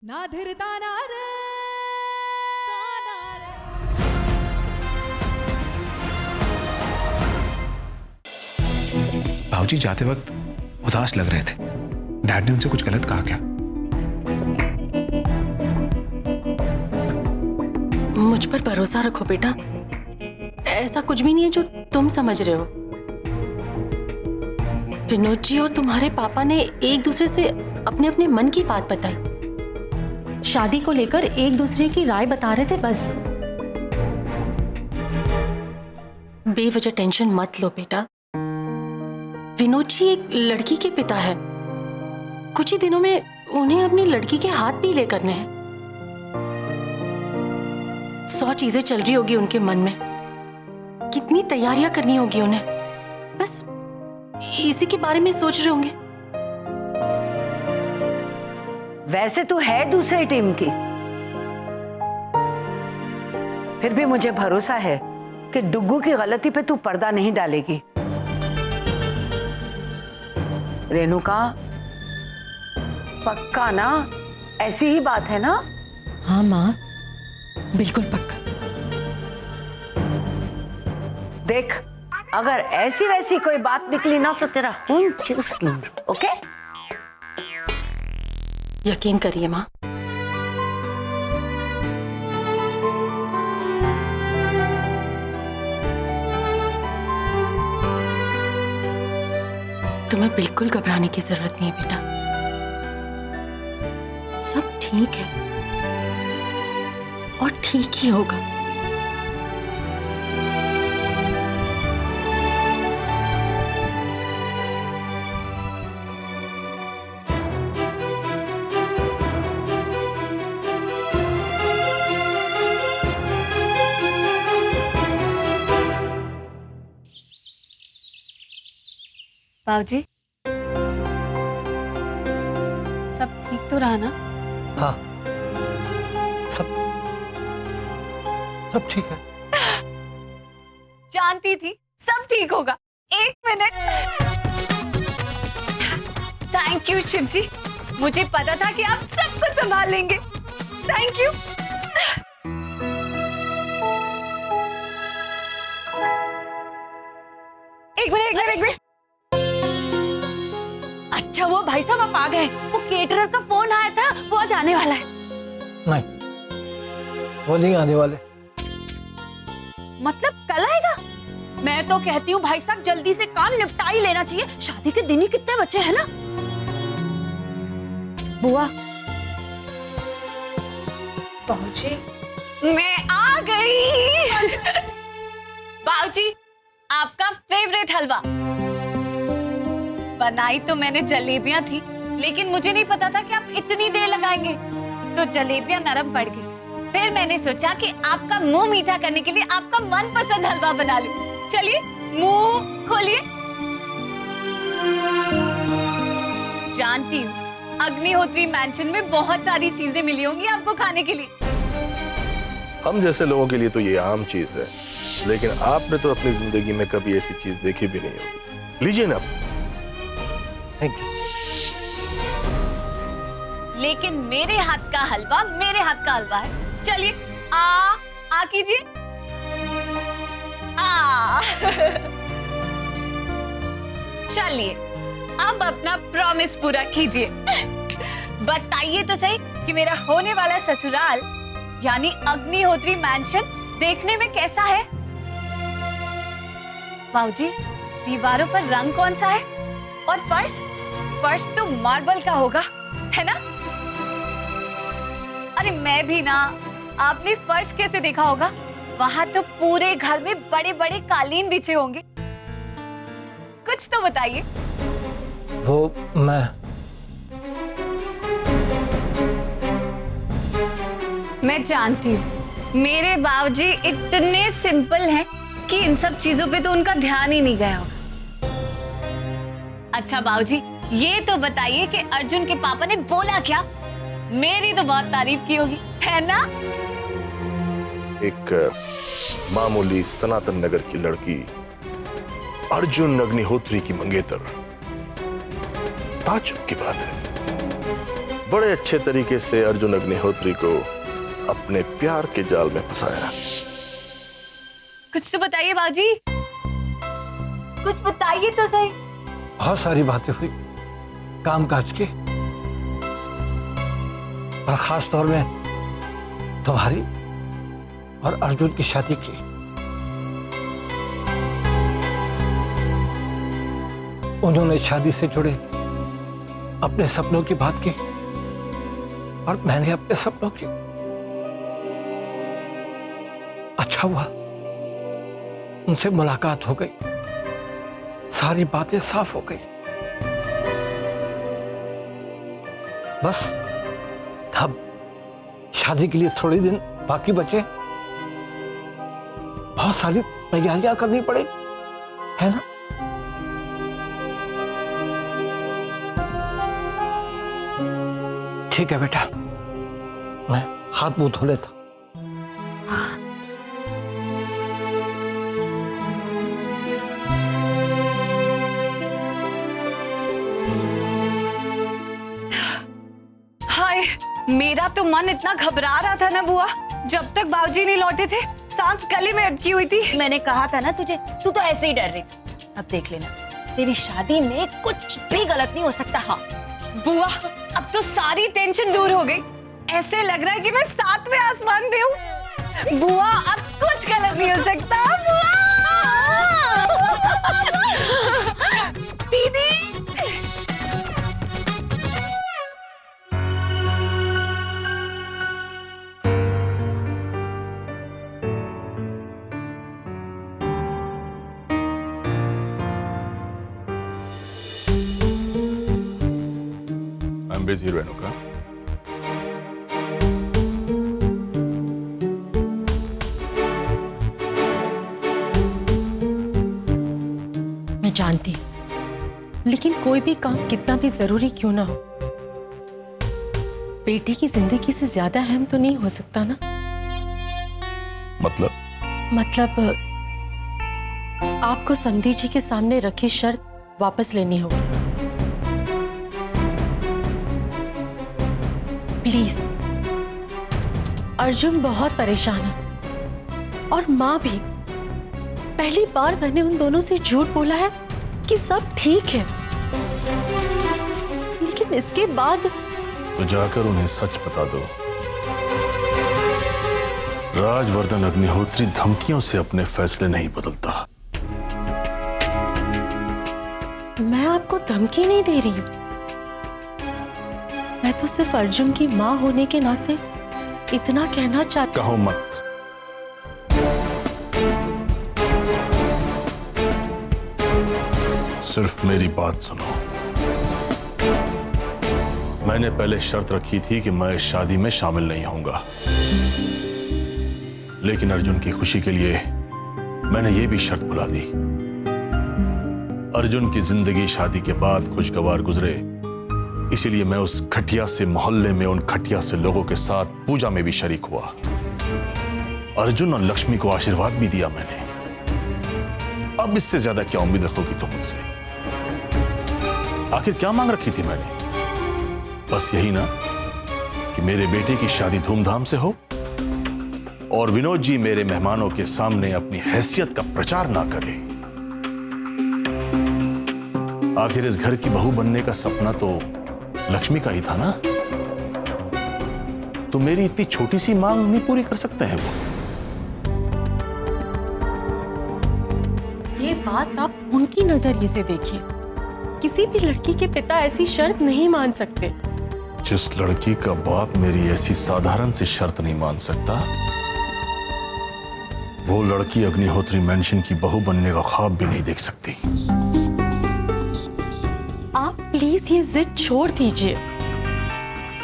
ना धीरता ना रे भाऊजी जाते वक्त उदास लग रहे थे। डैड ने उनसे कुछ गलत कहा क्या? मुझ पर भरोसा रखो बेटा, ऐसा कुछ भी नहीं है जो तुम समझ रहे हो। विनोद जी और तुम्हारे पापा ने एक दूसरे से अपने अपने मन की बात बताई। शादी को लेकर एक दूसरे की राय बता रहे थे बस। बेवजह टेंशन मत लो बेटा। विनोद जी एक लड़की के पिता है। कुछ ही दिनों में उन्हें अपनी लड़की के हाथ भी ले करने हैं। 100 चीजें चल रही होगी उनके मन में, कितनी तैयारियां करनी होगी उन्हें, बस इसी के बारे में सोच रहे होंगे। वैसे तो है दूसरी टीम की, फिर भी मुझे भरोसा है कि डुग्गू की गलती पे तू पर्दा नहीं डालेगी। रेणुका, पक्का ना? ऐसी ही बात है ना? हाँ माँ, बिल्कुल पक्का। देख, अगर ऐसी वैसी कोई बात निकली ना तो तेरा खून चूस लूंगी, ओके? यकीन करिए माँ। तुम्हें बिल्कुल घबराने की जरूरत नहीं है बेटा, सब ठीक है और ठीक ही होगा। बाबूजी, सब ठीक तो रहा ना? हाँ, सब ठीक है। जानती थी सब ठीक होगा। 1 मिनट। थैंक यू शिव जी, मुझे पता था कि आप सब कुछ संभाल लेंगे। Thank you. एक मिनट। अच्छा वो भाई साहब आप आ गए। वो केटरर का फोन आया था, वो आज आने वाला है। नहीं, वो नहीं आने वाले। मतलब कल आएगा? मैं तो कहती हूँ भाई साहब जल्दी से काम निपटा ही लेना चाहिए। शादी के दिन ही कितने बचे हैं ना? बुआ, पहुंची? मैं आ गई। बाबूजी, आपका फेवरेट हलवा। बनाई तो मैंने जलेबियां थी, लेकिन मुझे नहीं पता था कि आप इतनी देर लगाएंगे, तो जलेबियां नरम पड़ गई। फिर मैंने सोचा कि आपका मुंह मीठा करने के लिए आपका मनपसंद हलवा बना लूं। चलिए मुंह खोलिए। जानती हूँ अग्निहोत्री मैंशन में बहुत सारी चीजें मिली होंगी आपको खाने के लिए। हम जैसे लोगों के लिए तो ये आम चीज है, लेकिन आपने तो अपनी जिंदगी में कभी ऐसी चीज देखी भी नहीं होगी। लीजिए ना। Thank you. लेकिन मेरे हाथ का हलवा मेरे हाथ का हलवा है। चलिए आ कीजिए। चलिए अब अपना प्रॉमिस पूरा कीजिए। बताइए तो सही कि मेरा होने वाला ससुराल यानी अग्निहोत्री मैंशन देखने में कैसा है? बाबूजी, दीवारों पर रंग कौन सा है? और फर्श तो मार्बल का होगा, है ना? अरे मैं भी ना, आपने फर्श कैसे देखा होगा? वहां तो पूरे घर में बड़े बड़े कालीन बिछे होंगे। कुछ तो बताइए। वो मैं जानती हूँ मेरे बाबूजी इतने सिंपल हैं कि इन सब चीजों पे तो उनका ध्यान ही नहीं गया होगा। अच्छा बाबूजी, ये तो बताइए कि अर्जुन के पापा ने बोला क्या? मेरी तो बहुत तारीफ की होगी, है ना? एक मामूली सनातन नगर की लड़की अर्जुन अग्निहोत्री की मंगेतर, ताज्जुब की बात है। बड़े अच्छे तरीके से अर्जुन अग्निहोत्री को अपने प्यार के जाल में फंसाया। कुछ तो बताइए बाबूजी, कुछ बताइए तो सही। बहुत सारी बातें हुई काम काज की, और खास तौर में तुम्हारी और अर्जुन की शादी की। उन्होंने शादी से जुड़े अपने सपनों की बात की और मैंने अपने सपनों की। अच्छा हुआ उनसे मुलाकात हो गई, सारी बातें साफ हो गई। बस अब शादी के लिए थोड़े दिन बाकी बचे, बहुत सारी तैयारियां करनी पड़े, है ना? ठीक है बेटा, मैं हाथ मुंह धो लेता। हाय, मेरा तो मन इतना घबरा रहा था ना बुआ, जब तक बाबूजी नहीं लौटे थे। सांस गले में अटकी हुई थी। मैंने कहा था ना तुझे, तू तो ऐसे ही डर रही थी। अब देख लेना, तेरी शादी में कुछ भी गलत नहीं हो सकता। हाँ बुआ, अब तो सारी टेंशन दूर हो गई। ऐसे लग रहा है कि मैं 7वें आसमान पे हूँ। बुआ, अब कुछ गलत नहीं हो सकता। बुआ दीदी, I'm busy, Renuka. मैं जानती हूँ, लेकिन कोई भी काम कितना भी जरूरी क्यों ना हो, बेटी की जिंदगी से ज्यादा अहम तो नहीं हो सकता ना। मतलब आपको समधी जी के सामने रखी शर्त वापस लेनी होगी। प्लीज, अर्जुन बहुत परेशान है और माँ भी। पहली बार मैंने उन दोनों से झूठ बोला है कि सब ठीक है, लेकिन इसके बाद तो जाकर उन्हें सच बता दो। राजवर्धन अग्निहोत्री धमकियों से अपने फैसले नहीं बदलता। मैं आपको धमकी नहीं दे रही हूं, मैं तो सिर्फ अर्जुन की माँ होने के नाते इतना कहना चाहती। कहो मत। सिर्फ मेरी बात सुनो। मैंने पहले शर्त रखी थी कि मैं इस शादी में शामिल नहीं होऊंगा, लेकिन अर्जुन की खुशी के लिए मैंने ये भी शर्त बुला दी। अर्जुन की जिंदगी शादी के बाद खुशगवार गुजरे, इसीलिए मैं उस खटिया से मोहल्ले में उन खटिया से लोगों के साथ पूजा में भी शरीक हुआ। अर्जुन और लक्ष्मी को आशीर्वाद भी दिया मैंने। अब इससे ज्यादा क्या उम्मीद रखोगी तुम मुझसे? आखिर क्या मांग रखी थी मैंने? बस यही ना कि मेरे बेटे की शादी धूमधाम से हो और विनोद जी मेरे मेहमानों के सामने अपनी हैसियत का प्रचार ना करे। आखिर इस घर की बहू बनने का सपना तो लक्ष्मी का ही था ना। तो मेरी इतनी छोटी सी मांग नहीं पूरी कर सकते हैं वो? ये बात आप उनकी नजरिए से देखिए। किसी भी लड़की के पिता ऐसी शर्त नहीं मान सकते। जिस लड़की का बाप मेरी ऐसी साधारण सी शर्त नहीं मान सकता, वो लड़की अग्निहोत्री मेंशन की बहू बनने का ख्वाब भी नहीं देख सकती। आप प्लीज ये जिद छोड़ दीजिए।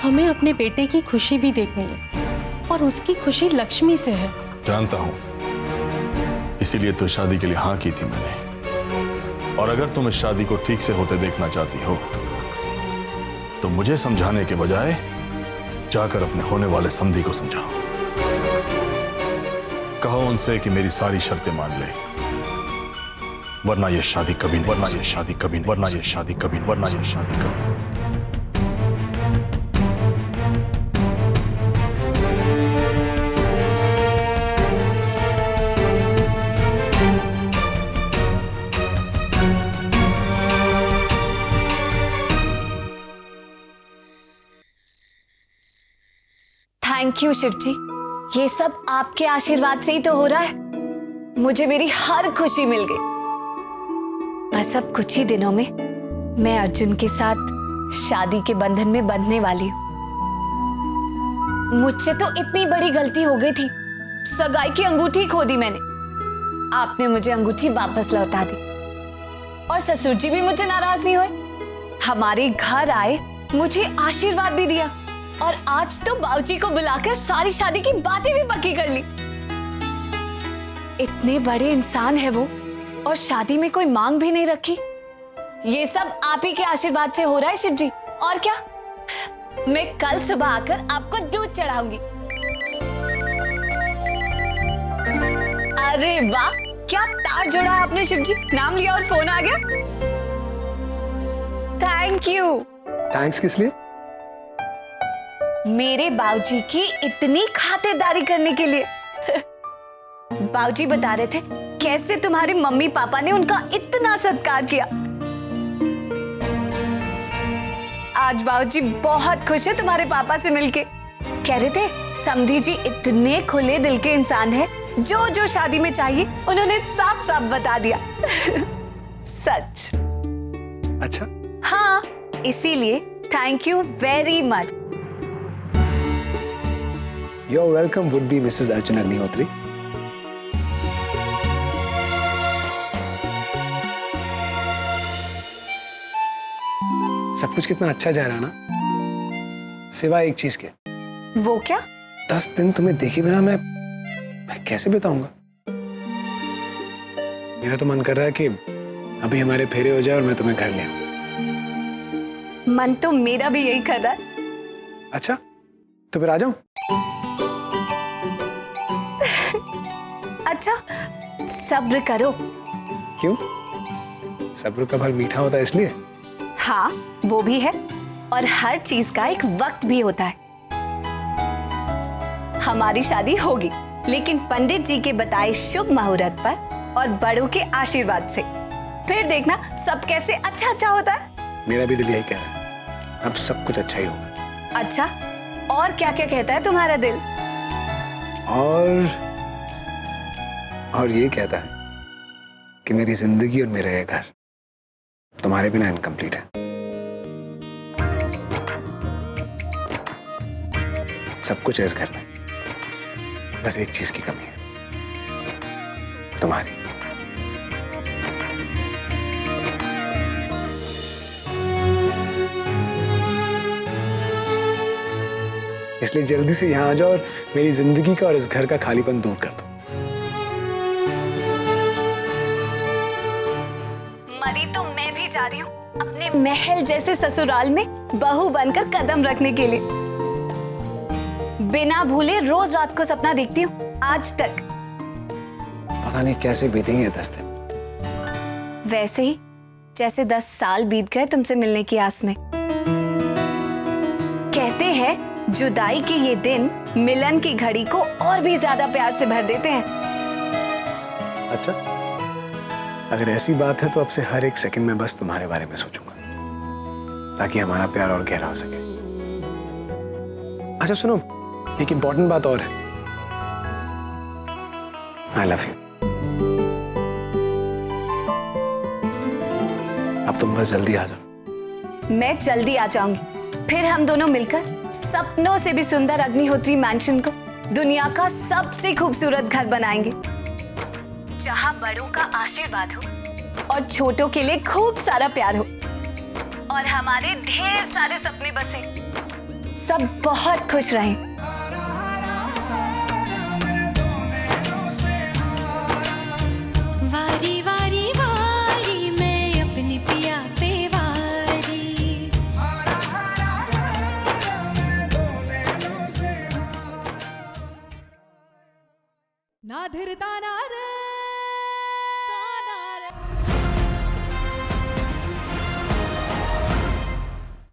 हमें अपने बेटे की खुशी भी देखनी है और उसकी खुशी लक्ष्मी से है। जानता हूं, इसीलिए तो शादी के लिए हाँ की थी मैंने। और अगर तुम इस शादी को ठीक से होते देखना चाहती हो तो मुझे समझाने के बजाय जाकर अपने होने वाले समधी को समझाओ। कहो उनसे कि मेरी सारी शर्तें मान ले, वरना ये शादी कभी नहीं, वरना ये शादी कभी नहीं, वरना ये शादी कभी नहीं, वरना ये शादी कभी नहीं। थैंक यू शिव जी, ये सब आपके आशीर्वाद से ही तो हो रहा है। मुझे मेरी हर खुशी मिल गई। बस अब कुछ ही दिनों में मैं अर्जुन के साथ शादी के बंधन में बंधने वाली हूँ। मुझसे तो इतनी बड़ी गलती हो गई थी, सगाई की अंगूठी खो दी मैंने। आपने मुझे अंगूठी वापस लौटा दी और ससुर जी भी मुझे नाराज नहीं हुए। हमारे घर आए, मुझे आशीर्वाद भी दिया और आज तो बाबूजी को बुलाकर सारी शादी की बातें भी पक्की कर ली। इतने बड़े इंसान है वो और शादी में कोई मांग भी नहीं रखी। ये सब आप ही के आशीर्वाद से हो रहा है शिव जी। और क्या, मैं कल सुबह आकर आपको दूध चढ़ाऊंगी। अरे वाह, क्या तार जोड़ा आपने शिव जी, नाम लिया और फोन आ गया। Thank you. थैंक्स किस लिए? मेरे बाबूजी की इतनी खातिरदारी करने के लिए। बाबूजी बता रहे थे कैसे तुम्हारे मम्मी पापा ने उनका इतना सत्कार किया। आज बाबूजी बहुत खुश है तुम्हारे पापा से मिलके। कह रहे थे समधी जी इतने खुले दिल के इंसान है, जो जो शादी में चाहिए उन्होंने साफ साफ बता दिया। सच। अच्छा। हाँ, इसीलिए thank you very much. Your welcome would be Mrs Arjun Agnihotri. सब कुछ कितना अच्छा जा रहा है ना, सिवाय एक चीज के। वो क्या? 10 दिन तुम्हें देखे बिना मैं कैसे बिताऊंगा? मेरा तो मन कर रहा है कि अभी हमारे फेरे हो जाए और मैं तुम्हें घर ले आऊं। मन तो मेरा भी यही कर रहा है। अच्छा, तो फिर आ जाऊं? अच्छा, सब्र करो। क्यों? सब्र का फल मीठा होता है इसलिए? हाँ, वो भी है, और हर चीज का एक वक्त भी होता है। हमारी शादी होगी, लेकिन पंडित जी के बताए शुभ मुहूर्त पर और बड़ों के आशीर्वाद से। फिर देखना सब कैसे अच्छा अच्छा होता है। मेरा भी दिल यही कह रहा है, अब सब कुछ अच्छा ही होगा। अच्छा, और क्या क्या कहता है तुम्हारा दिल? और ये कहता है कि मेरी जिंदगी और मेरा ये घर तुम्हारे बिना इनकम्प्लीट है। सब कुछ है इस घर में, बस एक चीज की कमी है, तुम्हारी। इसलिए जल्दी से यहां आ जाओ और मेरी जिंदगी का और इस घर का खालीपन दूर कर दो। मरी तो मैं भी जा रही हूँ अपने महल जैसे ससुराल में बहू बनकर कदम रखने के लिए। बिना भूले रोज रात को सपना देखती हूँ आज तक। पता नहीं कैसे बीतेंगे 10 दिन। वैसे ही जैसे 10 साल बीत गए तुमसे मिलने की आस में। कहते हैं जुदाई के ये दिन मिलन की घड़ी को और भी ज्यादा प्यार से भर देते हैं। अच्छा, अगर ऐसी बात है तो अब से हर एक सेकंड में बस तुम्हारे बारे में सोचूंगा, ताकि हमारा प्यार और गहरा हो सके। अच्छा सुनो, एक इंपॉर्टेंट बात और है। I love you. अब तुम बस जल्दी आ जाओ। मैं जल्दी आ जाऊंगी, फिर हम दोनों मिलकर सपनों से भी सुंदर अग्निहोत्री मैंशन को दुनिया का सबसे खूबसूरत घर बनाएंगे, जहां बड़ों का आशीर्वाद हो और छोटों के लिए खूब सारा प्यार हो और हमारे ढेर सारे सपने बसे। सब बहुत खुश रहें। वारी वारी वारी मैं अपनी पिया पे वारी। ना धीरता ना रे